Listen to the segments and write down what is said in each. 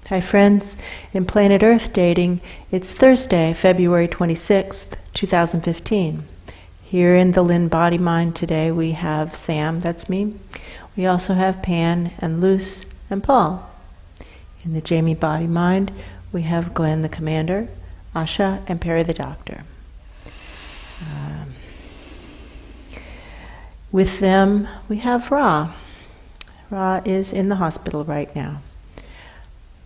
Hi friends, in Planet Earth Dating, it's Thursday, February 26th, 2015. Here in the Lynn Body Mind today we have Sam, that's me. We also have Pan and Luce and Paul. In the Jamie Body Mind we have Glenn the Commander, Asha and Perry the Doctor. With them we have Ra. Ra is in the hospital right now.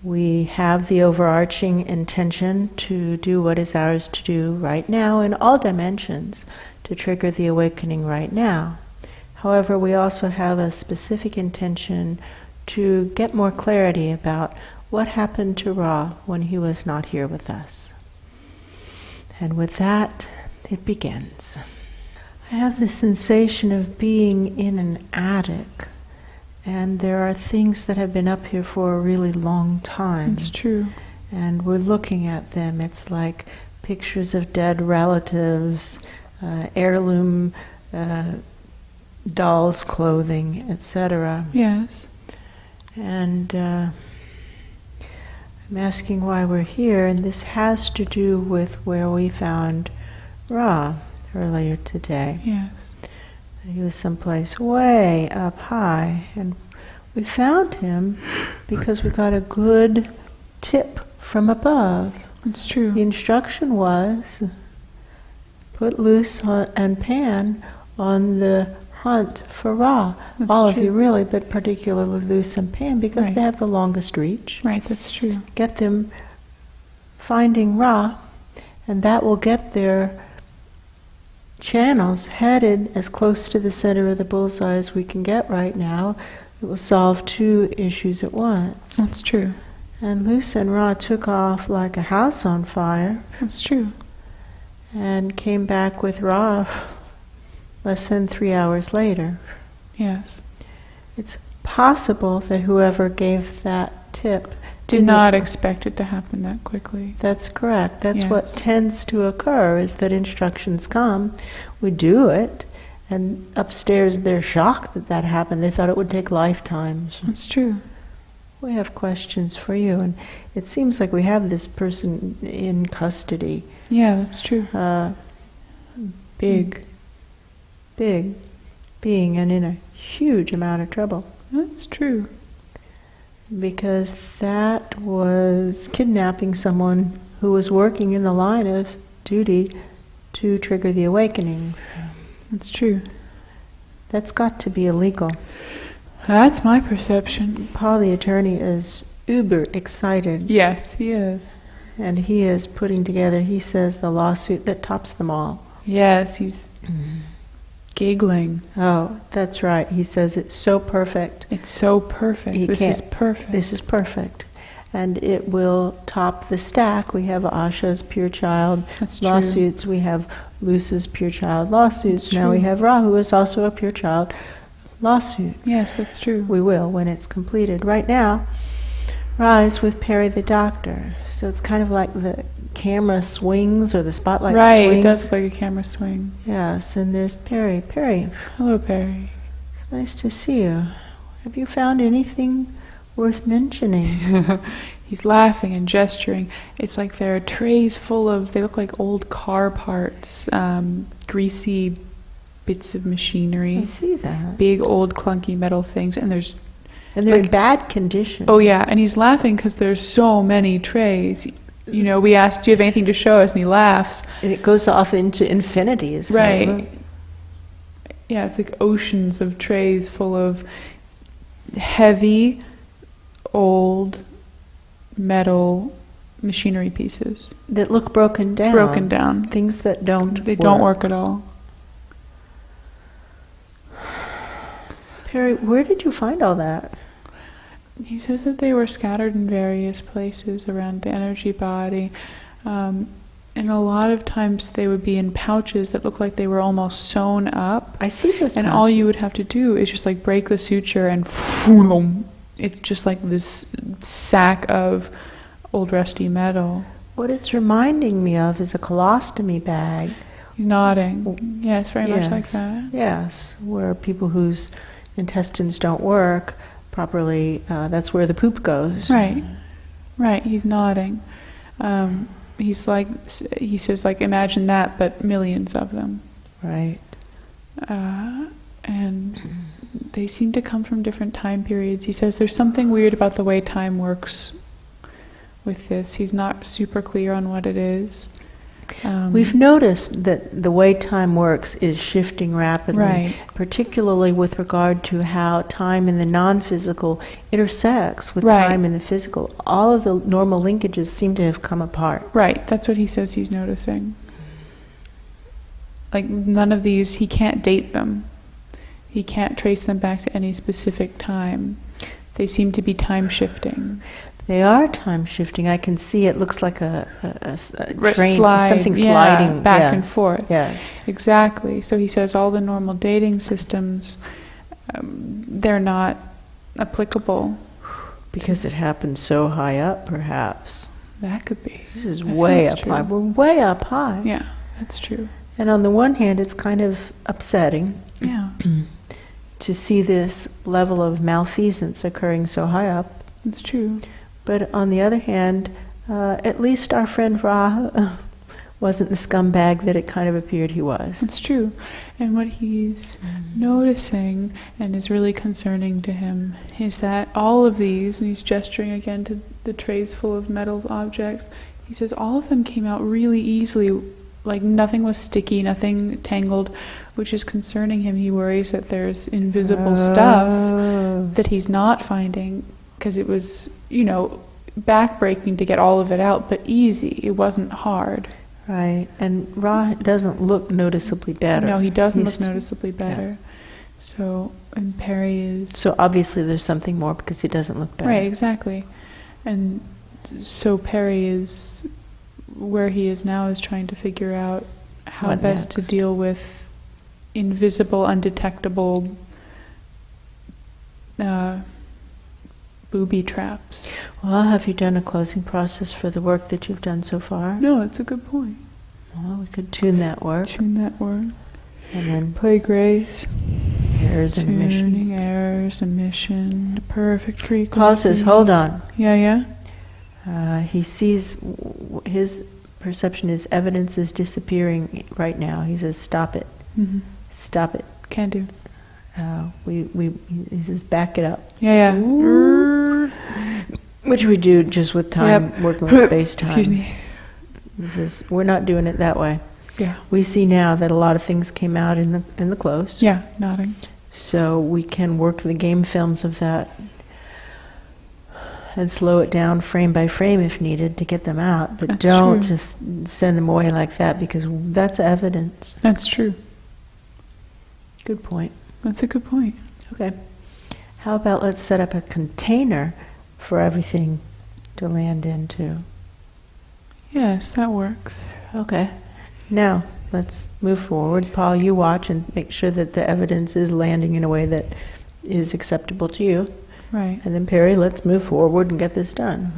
We have the overarching intention to do what is ours to do right now in all dimensions, to trigger the awakening right now. However, we also have a specific intention to get more clarity about what happened to Ra when he was not here with us. And with that, it begins. I have the sensation of being in an attic. And there are things that have been up here for a really long time. It's true. And we're looking at them. It's like pictures of dead relatives, heirloom dolls' clothing, etc. Yes. And I'm asking why we're here, and this has to do with where we found Ra earlier today. Yes. He was someplace way up high, and we found him because we got a good tip from above. It's true. The instruction was, put Luce and Pan on the hunt for Ra. That's all of true. you really, but particularly Luce and Pan, because Right. they have the longest reach. Right, that's true. Get them finding Ra, and that will get their channels headed as close to the center of the bullseye as we can get right now. It will solve two issues at once. That's true. And Luce and Ra took off like a house on fire That's true. and came back with Ra less than 3 hours later. Yes. It's possible that whoever gave that tip Did not expect it to happen that quickly. That's correct. That's Yes. what tends to occur, is that instructions come, we do it, and upstairs they're shocked that that happened. They thought it would take lifetimes. That's true. We have questions for you, and it seems like we have this person in custody. Yeah, that's true. Big being, and in a huge amount of trouble. That's true. Because that was kidnapping someone who was working in the line of duty to trigger the awakening. That's true. That's got to be illegal. That's my perception. Paul the attorney is uber excited. Yes, he is. And he is putting together, he says, the lawsuit that tops them all. Yes, he's giggling. Oh, that's right. He says it's so perfect. It's so perfect. This is perfect. This is perfect. And it will top the stack. We have Asha's Pure Child That's lawsuits. We have Luce's Pure Child lawsuits. That's now we true. have Ra, who is also a Pure Child lawsuit. Yes, that's true. We will when it's completed. Right now, Ra is with Perry the Doctor. So it's kind of like the camera swings or the spotlight Right, swings. it does look like a camera swing. Yes, and there's Perry. Perry, Hello, Perry. it's nice to see you. Have you found anything worth mentioning? He's laughing and gesturing. It's like there are trays full of, they look like old car parts, greasy bits of machinery. I see that. Big old clunky metal things, and there's And they're in like- bad condition. oh yeah, and he's laughing because there's so many trays. You know, we asked, do you have anything to show us? And he laughs. And it goes off into infinity, isn't it? Right. Yeah, it's like oceans of trays full of heavy, old metal machinery pieces. That look broken down. Broken down. Things that don't They don't work at all. Perry, where did you find all that? He says that they were scattered in various places around the energy body. And a lot of times they would be in pouches that look like they were almost sewn up. I see those And pouches. all you would have to do is just like break the suture and boom, it's just like this sack of old rusty metal. What it's reminding me of is a colostomy bag. He's nodding. Yes, very much like Yes. that. Yes, where people whose intestines don't work properly, that's where the poop goes. Right. Right, he's nodding. He says, like, imagine that, but millions of them. Right. And they seem to come from different time periods. He says there's something weird about the way time works with this. He's not super clear on what it is. We've noticed that the way time works is shifting rapidly, Right. particularly with regard to how time in the non-physical intersects with Right. time in the physical. All of the normal linkages seem to have come apart. Right, that's what he says he's noticing. Like, none of these, he can't date them. He can't trace them back to any specific time. They seem to be time shifting. They are time shifting. I can see it looks like a train, something yeah, sliding back and forth. Yes, Exactly. So he says all the normal dating systems, they're not applicable. because it happens so high up, perhaps. That could be. This is That way feels up high. true. We're way up high. Yeah, that's true. And on the one hand, it's kind of upsetting Yeah, to see this level of malfeasance occurring so high up. that's true. But on the other hand, at least our friend Ra wasn't the scumbag that it kind of appeared he was. That's true. And what he's noticing and is really concerning to him is that all of these, and he's gesturing again to the trays full of metal objects, he says all of them came out really easily, like nothing was sticky, nothing tangled, which is concerning him. He worries that there's invisible stuff that he's not finding, because it was, backbreaking to get all of it out, but easy. It wasn't hard. Right, and Ra doesn't look noticeably better. No, he doesn't He's- look noticeably better. So, and Perry is... So obviously there's something more because he doesn't look better. Right, exactly. And so Perry is, where he is now, is trying to figure out how What best to next? deal with invisible, undetectable booby traps. Well, have you done a closing process for the work that you've done so far? No, it's a good point. Well, we could tune that work. Tune that word. And then Play grace. errors and omissions. Tuning errors, emission, perfect frequency. Pauses, hold on. Yeah. He sees, his perception is evidence is disappearing right now. He says, stop it. Mm-hmm. Stop it. Can do. He says, back it up. Yeah. Which we do just with time, Yep. working with space-time. Excuse me. He says, we're not doing it that way. Yeah. We see now that a lot of things came out in the close. Yeah, nodding. So we can work the game films of that and slow it down frame by frame if needed to get them out. But That's don't true. just send them away like that, because that's evidence. That's true. Good point. That's a good point. Okay. How about let's set up a container for everything to land into? Yes, that works. Okay. Now, let's move forward. Paul, you watch and make sure that the evidence is landing in a way that is acceptable to you. Right. And then Perry, let's move forward and get this done.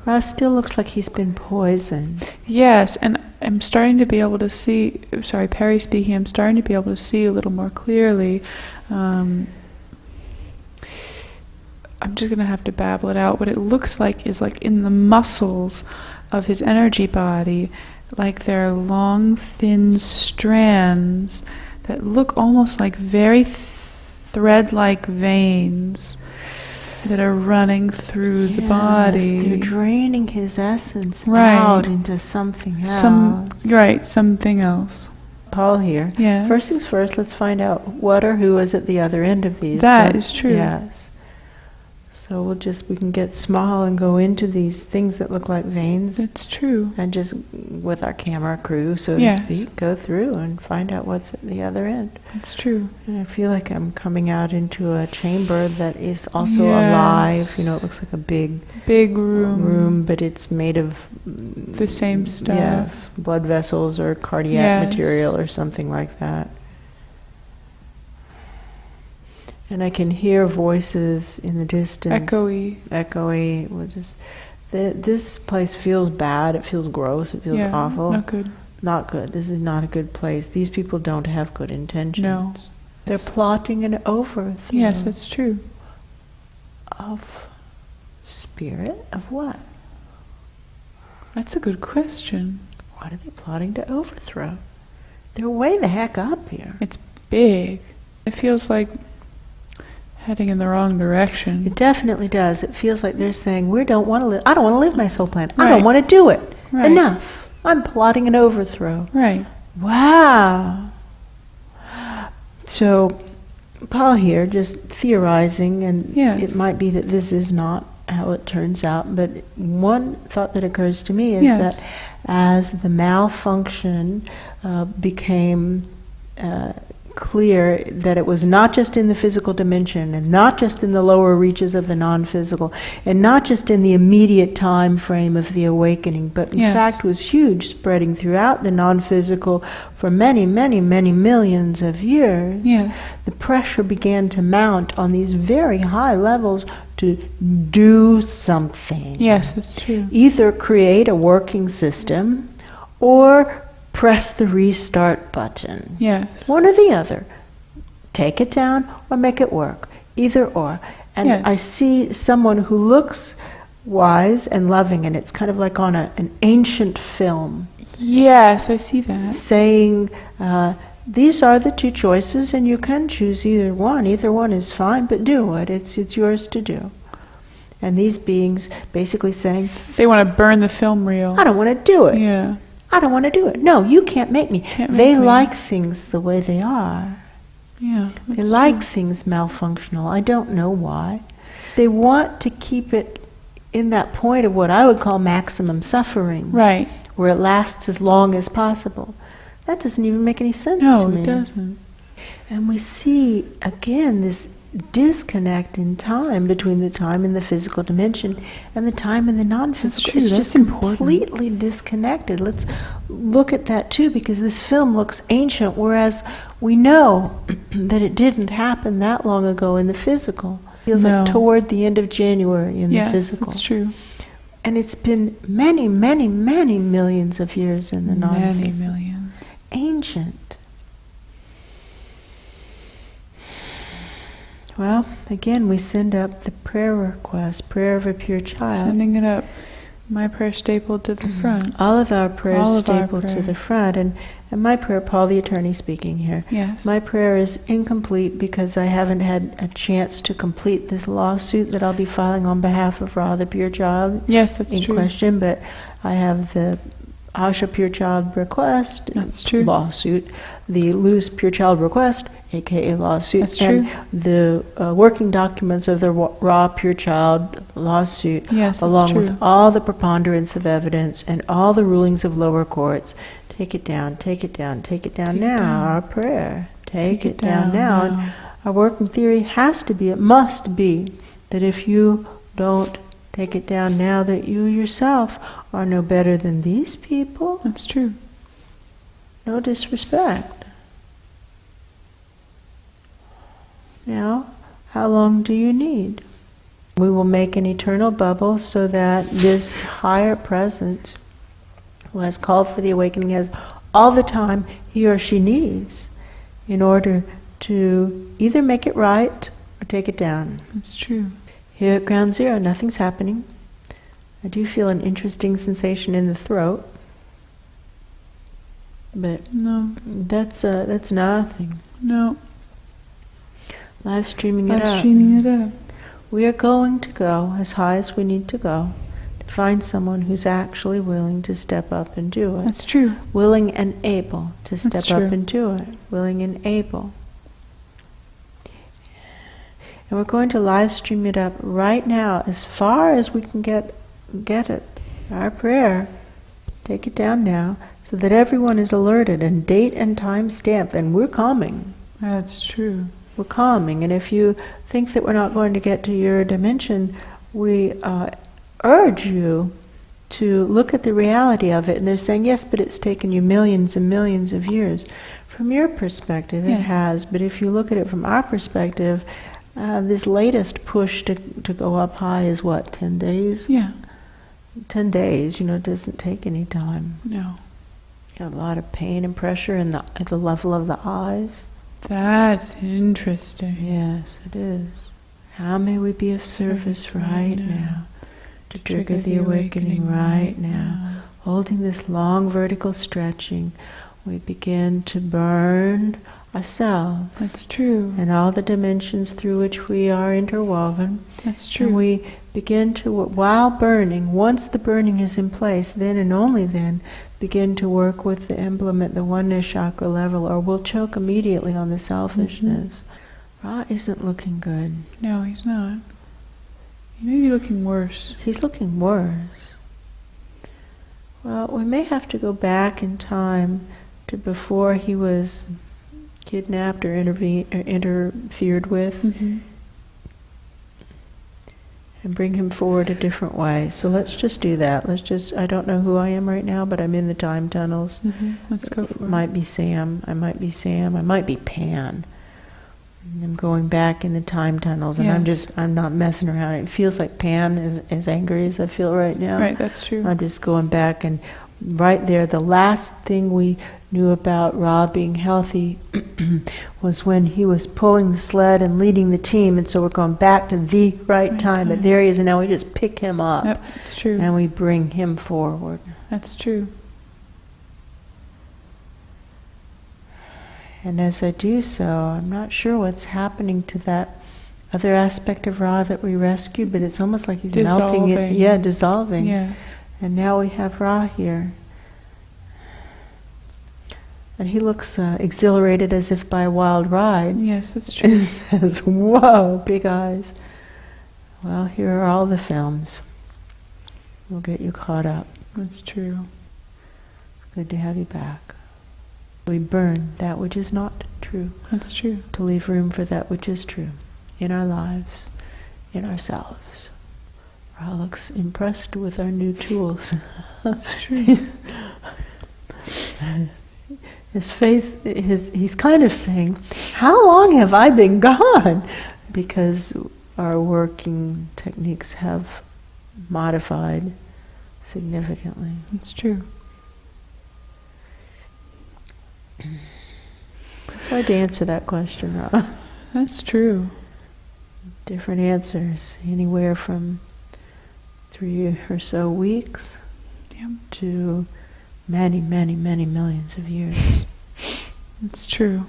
Ross still looks like he's been poisoned. Yes, and I'm starting to be able to see, sorry, Perry speaking, I'm starting to be able to see a little more clearly. I'm just going to have to babble it out. What it looks like is like in the muscles of his energy body, like there are long, thin strands that look almost like very thread-like veins that are running through the body. They're draining his essence Right. out into something else. Something else. Paul here. Yeah. First things first, let's find out what or who is at the other end of these. That is true. Yes. So we can get small and go into these things that look like veins. It's true. And just with our camera crew, so Yes. to speak, go through and find out what's at the other end. It's true. And I feel like I'm coming out into a chamber that is also Yes. alive. It looks like a big room, but it's made of the same stuff. Yes, blood vessels or cardiac Yes. material or something like that. And I can hear voices in the distance. Echoey. This place feels bad. It feels gross. It feels awful. Not good. Not good. This is not a good place. These people don't have good intentions. No. They're plotting an overthrow. Yes, that's true. Of spirit? Of what? That's a good question. What are they plotting to overthrow? They're way the heck up here. It's big. It feels like heading in the wrong direction. It definitely does. It feels like they're saying, I don't want to live my soul plan. I Right. don't want to do it. Right. Enough. I'm plotting an overthrow. Right. Wow. So, Paul here, just theorizing, and Yes. it might be that this is not how it turns out, but one thought that occurs to me is Yes. that as the malfunction became clear that it was not just in the physical dimension, and not just in the lower reaches of the non-physical, and not just in the immediate time frame of the awakening, but in Yes. fact was huge, spreading throughout the non-physical for many, many, many millions of years. Yes. The pressure began to mount on these very high levels to do something. Yes, that's true. Either create a working system or press the restart button. Yes. One or the other. Take it down or make it work. Either or. And Yes. I see someone who looks wise and loving, and it's kind of like on an ancient film, Yes, I see that. saying, these are the two choices, and you can choose either one. Either one is fine, but do it. It's yours to do. And these beings basically saying, They want to burn the film reel. I don't want to do it. Yeah. I don't want to do it. No, you can't make me. Can't make They me. like things the way they are. Yeah. They that's like true. things malfunctional. I don't know why. They want to keep it in that point of what I would call maximum suffering, Right. where it lasts as long as possible. That doesn't even make any sense to No, me. it doesn't. And we see, again, this disconnect in time between the time in the physical dimension and the time in the non-physical. true, It's that's just important. completely disconnected. Let's look at that too, because this film looks ancient, whereas we know that it didn't happen that long ago in the physical. Feels No. like toward the end of January in Yes, the physical. that's true. And it's been many, many, many millions of years in the Many non-physical. millions. Ancient. Well, again, we send up the prayer request, prayer of a pure child. Sending it up. My prayer stapled to the front. All of our prayers All of our stapled to prayer. the front. And my prayer, Paul the attorney speaking here, Yes. my prayer is incomplete because I haven't had a chance to complete this lawsuit that I'll be filing on behalf of Ra, the pure child, Yes, that's in true. question. But I have the Asha Pure Child request, That's true. lawsuit, the Luce Pure Child request, aka lawsuit, That's and true. the working documents of the Raw Pure Child lawsuit, Yes, that's along true. with all the preponderance of evidence and all the rulings of lower courts. Take it down, take it down, take it down Take it now, down. our prayer. Take it down now. And our working theory has to be, it must be, that if you don't take it down now, that you yourself are no better than these people. That's true. No disrespect. Now, how long do you need? We will make an eternal bubble so that this higher presence who has called for the awakening has all the time he or she needs in order to either make it right or take it down. That's true. Here at ground zero, nothing's happening. I do feel an interesting sensation in the throat, but No. that's nothing. No. Live streaming it Live up. streaming it up. We are going to go as high as we need to go to find someone who's actually willing to step up and do it. That's true. Willing and able to step That's up true. and do it. Willing and able. And we're going to live stream it up right now as far as we can get it. Our prayer. Take it down now so that everyone is alerted and date and time stamped, and we're coming. That's true. We're calming, and if you think that we're not going to get to your dimension, we urge you to look at the reality of it. And they're saying, yes, but it's taken you millions and millions of years. From your perspective, it Yes. has, but if you look at it from our perspective, this latest push to go up high is what, 10 days? Yeah. 10 days, it doesn't take any time. No. Got a lot of pain and pressure at the level of the eyes. That's interesting. Yes, it is. How may we be of service right now to trigger the awakening right now? holding this long vertical stretching, we begin to burn ourselves. That's true. And all the dimensions through which we are interwoven. That's true. And we begin to, while burning, once the burning is in place, then and only then, begin to work with the emblem at the oneness chakra level, or we'll choke immediately on the selfishness. Ra isn't looking good. No, he's not. He may be looking worse. He's looking worse. Well, we may have to go back in time to before he was kidnapped or interfered with, and bring him forward a different way. So let's just do that. I don't know who I am right now, but I'm in the time tunnels. Let's go for it. Might be Sam, I might be Pan. And I'm going back in the time tunnels, and I'm not messing around. It feels like Pan is as angry as I feel right now. Right, that's true. I'm just going back, and right there, the last thing we knew about Ra being healthy was when he was pulling the sled and leading the team, and so we're going back to the right time. But there he is, and now we just pick him up. Yep, it's true. And we bring him forward. That's true. And as I do so, I'm not sure what's happening to that other aspect of Ra that we rescued, but it's almost like he's melting it. Yeah, dissolving. Yes. And now we have Ra here. And he looks exhilarated as if by a wild ride. Yes, that's true. He says, whoa, big eyes. Well, here are all the films. We'll get you caught up. That's true. Good to have you back. We burn that which is not true. That's true. To leave room for that which is true in our lives, in ourselves. Ra looks impressed with our new tools. That's true. His face, he's kind of saying, how long have I been gone? Because our working techniques have modified significantly. It's true. It's hard to answer that question, Ra. That's true. Different answers, anywhere from 3 or so weeks to many, many, many millions of years. It's true.